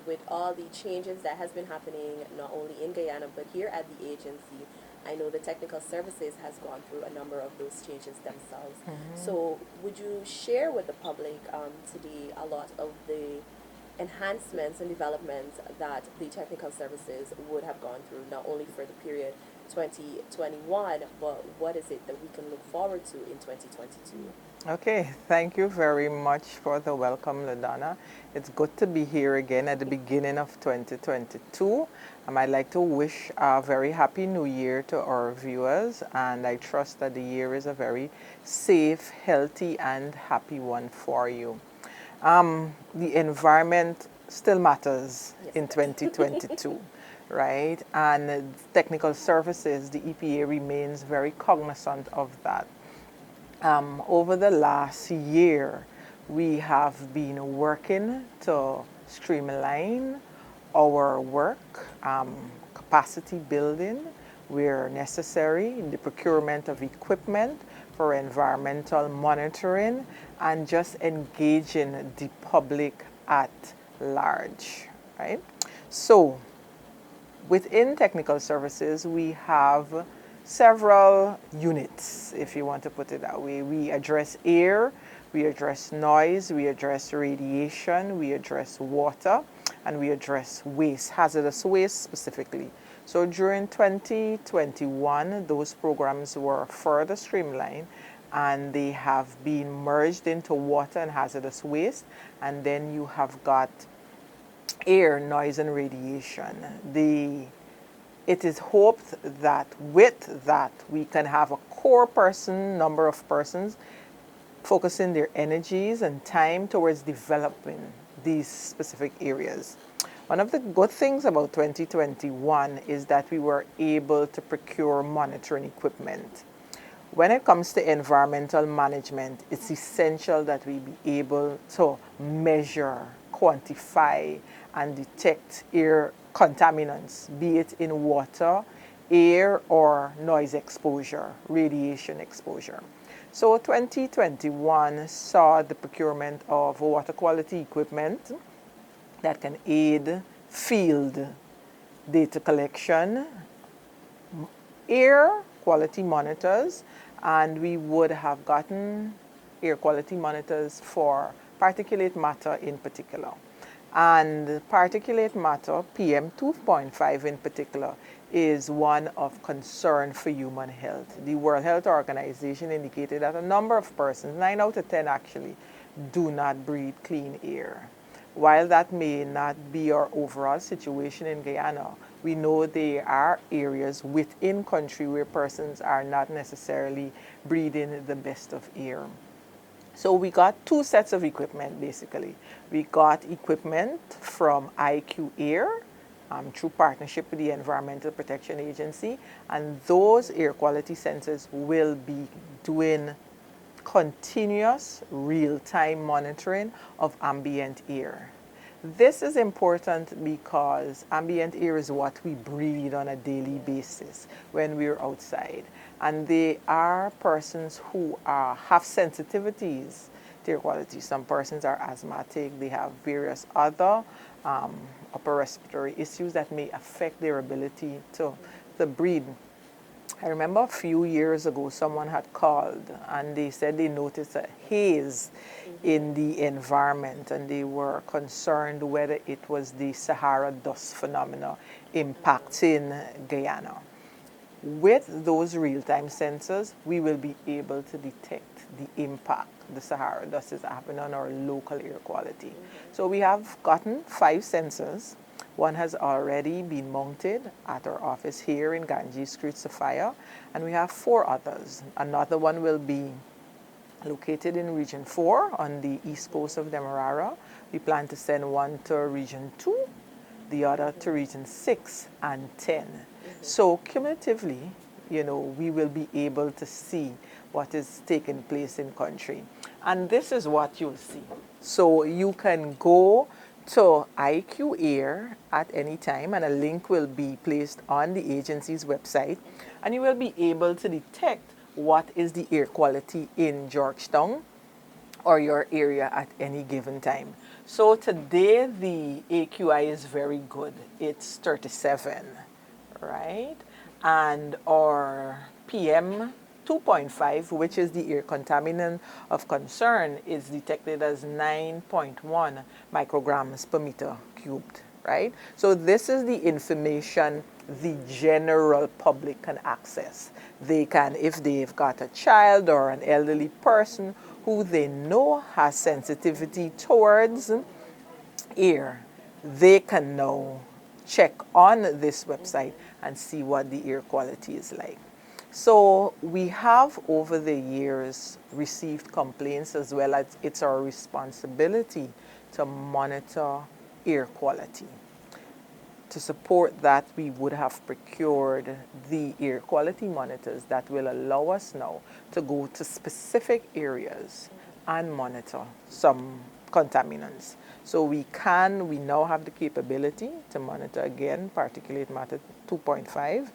S1: With all the changes that has been happening, not only in Guyana, but here at the agency, I know the technical services has gone through a number of those changes themselves. So would you share with the public today a lot of the enhancements and developments that the technical services would have gone through, not only for the period 2021, but what is it that we can look forward to in 2022?
S8: Okay, thank you very much for the welcome, Ladonna. It's good to be here again at the beginning of 2022. I'd like to wish a very happy new year to our viewers, and I trust that the year is a very safe, healthy, and happy one for you. The environment still matters in 2022, right? And technical services, the EPA remains very cognizant of that. Over the last year, we have been working to streamline our work, capacity building where necessary, in the procurement of equipment for environmental monitoring, and just engaging the public at large, right? So within technical services, we have several units, if you want to put it that way. We address air, we address noise, we address radiation, we address water, and we address waste, hazardous waste specifically. So during 2021, those programs were further streamlined and they have been merged into water and hazardous waste. And then you have got air, noise, and radiation. It is hoped that with that we can have a core number of persons focusing their energies and time towards developing these specific areas. One of the good things about 2021 is that we were able to procure monitoring equipment. When it comes to environmental management, it's essential that we be able to measure, quantify, and detect air contaminants, be it in water, air, or noise exposure, radiation exposure. So 2021 saw the procurement of water quality equipment that can aid field data collection, air quality monitors, and we would have gotten air quality monitors for particulate matter in particular. And particulate matter, PM2.5 in particular, is one of concern for human health. The World Health Organization indicated that a number of persons, 9 out of 10 actually, do not breathe clean air. While that may not be our overall situation in Guyana, we know there are areas within country where persons are not necessarily breathing the best of air. So we got 2 sets of equipment basically. We got equipment from IQ Air through partnership with the Environmental Protection Agency, and those air quality sensors will be doing continuous real-time monitoring of ambient air. This is important because ambient air is what we breathe on a daily basis when we're outside. And there are persons who have sensitivities to air quality. Some persons are asthmatic, they have various other upper respiratory issues that may affect their ability to breathe. I remember a few years ago someone had called and they said they noticed a haze in the environment and they were concerned whether it was the Sahara dust phenomena impacting Guyana. With those real-time sensors, we will be able to detect the impact the Sahara dust is having on our local air quality. So we have gotten 5 sensors. One has already been mounted at our office here in Ganges Street, Sophia, and we have 4 others. Another one will be located in Region 4 on the east coast of Demerara. We plan to send one to Region 2, the other to Region 6 and 10. So cumulatively, we will be able to see what is taking place in country. And this is what you'll see. So you can go to IQ Air at any time and a link will be placed on the agency's website and you will be able to detect what is the air quality in Georgetown or your area at any given time. So today the AQI is very good. It's 37, right? And our PM 2.5, which is the air contaminant of concern, is detected as 9.1 micrograms per meter cubed, right? So this is the information the general public can access. They can, if they've got a child or an elderly person who they know has sensitivity towards air, they can now check on this website and see what the air quality is like. So we have over the years received complaints as well as it's our responsibility to monitor air quality. To support that, we would have procured the air quality monitors that will allow us now to go to specific areas and monitor some contaminants. So we now have the capability to monitor again particulate matter 2.5,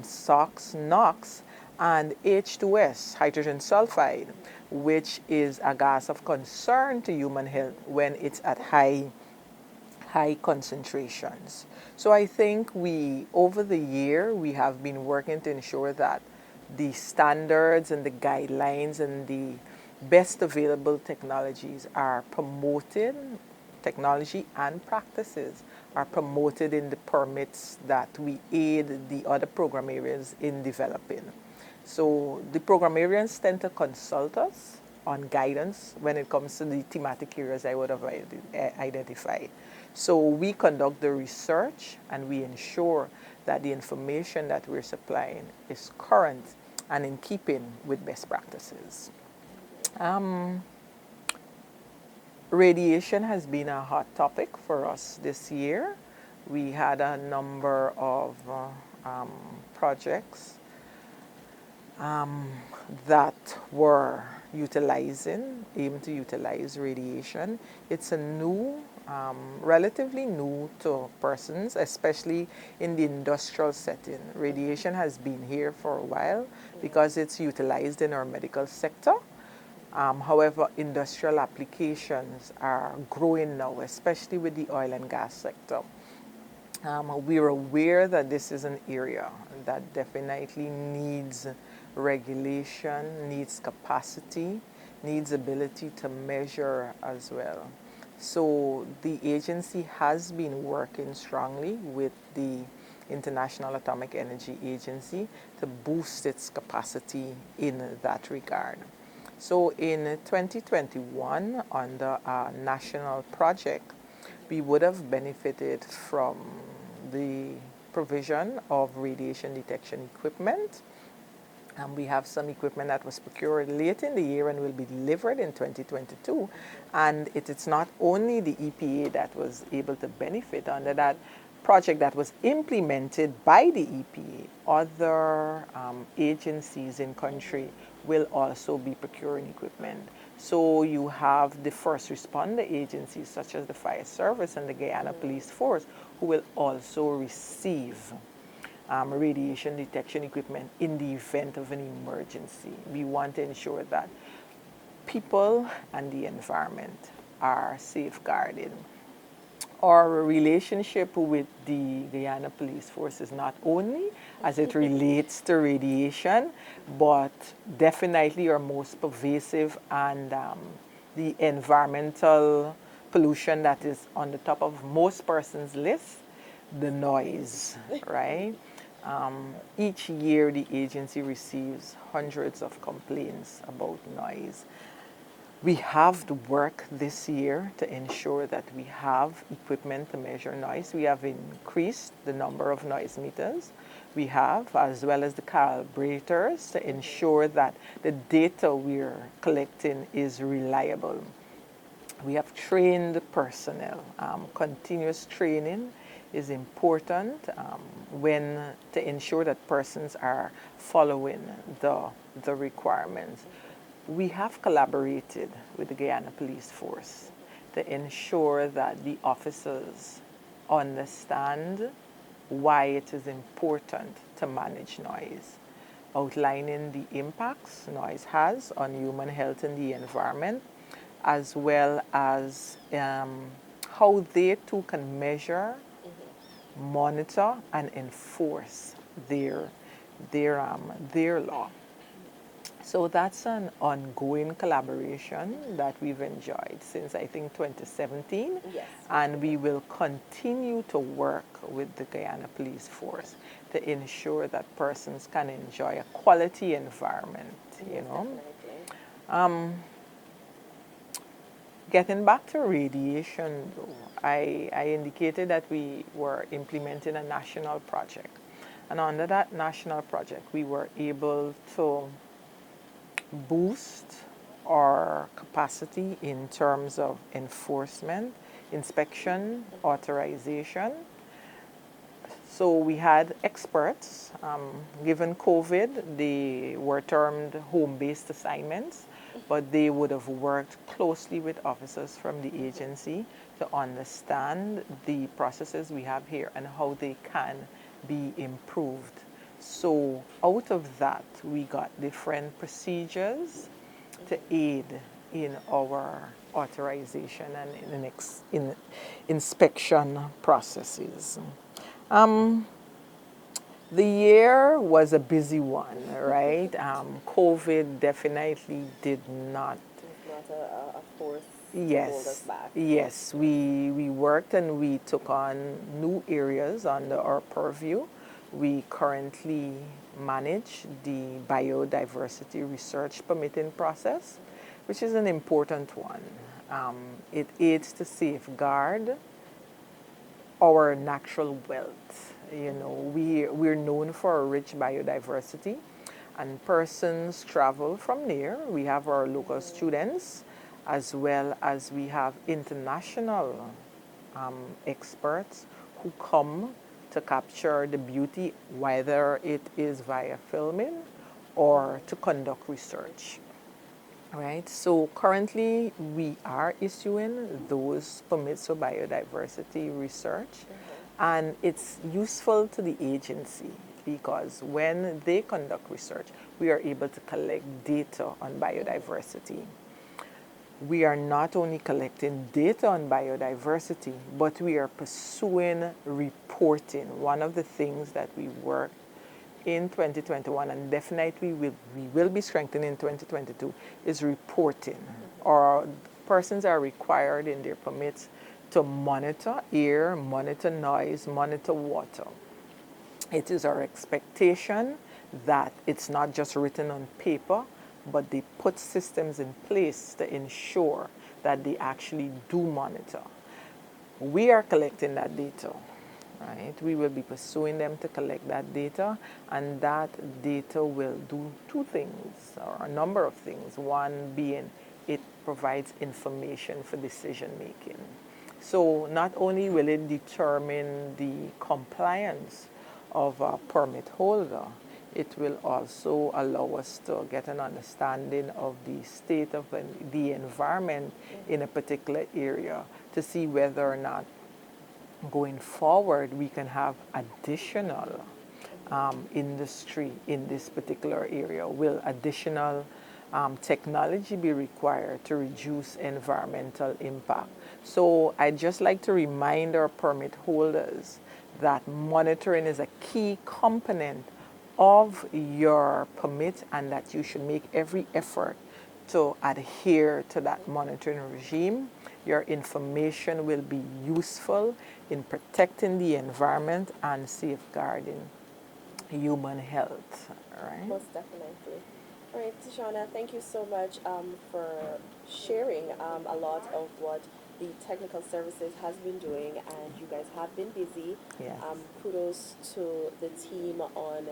S8: SOx, NOx, and H2S, hydrogen sulfide, which is a gas of concern to human health when it's at high concentrations. So I think over the year, we have been working to ensure that the standards and the guidelines and the best available technologies are promoted technology and practices are promoted in the permits that we aid the other program areas in developing. So the program areas tend to consult us on guidance when it comes to the thematic areas I would have identified. So we conduct the research and we ensure that the information that we're supplying is current and in keeping with best practices. Radiation has been a hot topic for us this year. We had a number of projects that were aim to utilize radiation. It's a new, relatively new to persons, especially in the industrial setting. Radiation has been here for a while because it's utilized in our medical sector. However, industrial applications are growing now, especially with the oil and gas sector. We're aware that this is an area that definitely needs regulation, needs capacity, needs ability to measure as well. So the agency has been working strongly with the International Atomic Energy Agency to boost its capacity in that regard. So in 2021, under our national project, we would have benefited from the provision of radiation detection equipment. And we have some equipment that was procured late in the year and will be delivered in 2022. And it's not only the EPA that was able to benefit under that project that was implemented by the EPA. Other agencies in country will also be procuring equipment. So you have the first responder agencies such as the Fire Service and the Guyana Police Force who will also receive radiation detection equipment in the event of an emergency. We want to ensure that people and the environment are safeguarded. Our relationship with the Guyana Police Force is not only as it relates to radiation, but definitely our most pervasive and the environmental pollution that is on the top of most persons' list, the noise, right? Each year the agency receives hundreds of complaints about noise. We have to work this year to ensure that we have equipment to measure noise. We have increased the number of noise meters we have, as well as the calibrators, to ensure that the data we're collecting is reliable. We have trained personnel. Continuous training is important to ensure that persons are following the requirements. We have collaborated with the Guyana Police Force to ensure that the officers understand why it is important to manage noise, outlining the impacts noise has on human health and the environment, as well as how they too can measure, monitor, and enforce their law. So that's an ongoing collaboration that we've enjoyed since I think 2017.
S1: Yes.
S8: And we will continue to work with the Guyana Police Force to ensure that persons can enjoy a quality environment, you know. Getting back to radiation, though, I indicated that we were implementing a national project. And under that national project, we were able to boost our capacity in terms of enforcement, inspection, authorization. So we had experts. Given COVID, they were termed home-based assignments, but they would have worked closely with officers from the agency to understand the processes we have here and how they can be improved. So out of that, we got different procedures to aid in our authorization and in inspection processes. The year was a busy one, right? COVID definitely did not
S1: not a force to hold us
S8: Yes,
S1: back.
S8: yes, we worked and we took on new areas under our purview. We currently manage the biodiversity research permitting process, which is an important one. Um, it aids to safeguard our natural wealth. You know, we're known for a rich biodiversity, and persons travel from there. We have our local students, as well as we have international experts who come to capture the beauty, whether it is via filming or to conduct research. Right, so currently we are issuing those permits for biodiversity research, and it's useful to the agency because when they conduct research, we are able to collect data on biodiversity. We are not only collecting data on biodiversity, but we are pursuing reporting. One of the things that we work in 2021 and definitely we will be strengthening in 2022 is reporting. Or persons are required in their permits to monitor air, monitor noise, monitor water. It is our expectation that it's not just written on paper, but they put systems in place to ensure that they actually do monitor. We are collecting that data, right? We will be pursuing them to collect that data, and that data will do two things, or a number of things. One being it provides information for decision making. So not only will it determine the compliance of a permit holder, it will also allow us to get an understanding of the state of the environment in a particular area to see whether or not going forward we can have additional industry in this particular area. Will additional technology be required to reduce environmental impact? So I'd just like to remind our permit holders that monitoring is a key component of your permit and that you should make every effort to adhere to that monitoring regime. Your information will be useful in protecting the environment and safeguarding human health. All right?
S1: Most definitely. All right, Shauna, thank you so much for sharing a lot of what the technical services has been doing, and you guys have been busy.
S8: Yes.
S1: Kudos to the team on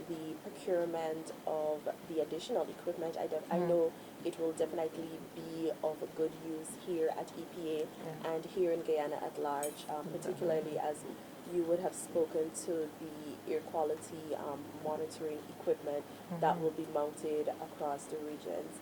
S1: the procurement of the additional equipment. I know it will definitely be of good use here at EPA and here in Guyana at large, particularly as you would have spoken to the air quality monitoring equipment that will be mounted across the regions.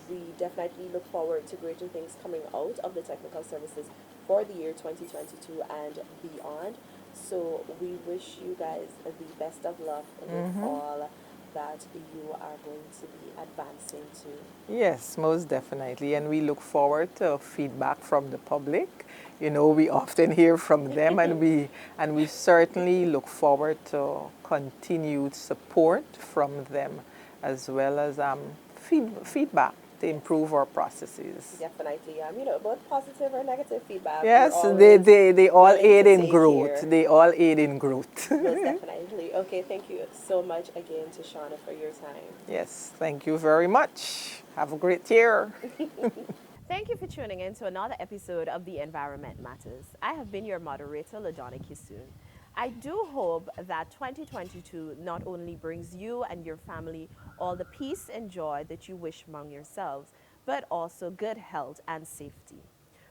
S1: We definitely look forward to greater things coming out of the technical services for the year 2022 and beyond. So we wish you guys the best of luck with all that you are going to be advancing to.
S8: Yes, most definitely. And we look forward to feedback from the public. You know, we often hear from them and we certainly look forward to continued support from them as well as feedback to improve our processes.
S1: Definitely, both positive or negative feedback.
S8: Yes, they all aid in growth.
S1: Here.
S8: They all aid in growth.
S1: Most definitely. Okay, thank you so much again to Shauna for your time.
S8: Yes, thank you very much. Have a great year.
S1: Thank you for tuning in to another episode of The Environment Matters. I have been your moderator, Ladonna Kissoon. I do hope that 2022 not only brings you and your family all the peace and joy that you wish among yourselves, but also good health and safety.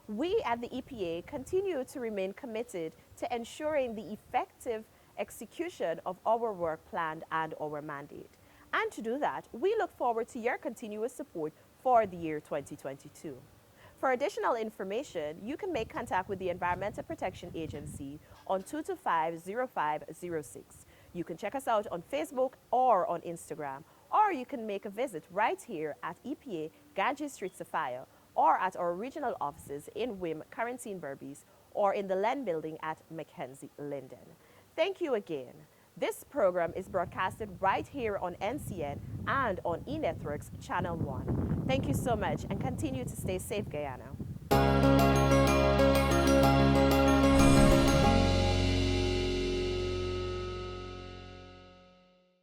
S1: We at the EPA continue to remain committed to ensuring the effective execution of our work plan and our mandate. And to do that, we look forward to your continuous support for the year 2022. For additional information, you can make contact with the Environmental Protection Agency on 225-0506. You can check us out on Facebook or on Instagram, or you can make a visit right here at EPA Ganges Street, Sophia, or at our regional offices in WIM, Quarantine Berbice, or in the Len Building at Mackenzie Linden. Thank you again. This program is broadcasted right here on NCN and on eNetworks Channel 1. Thank you so much and continue to stay safe, Guyana.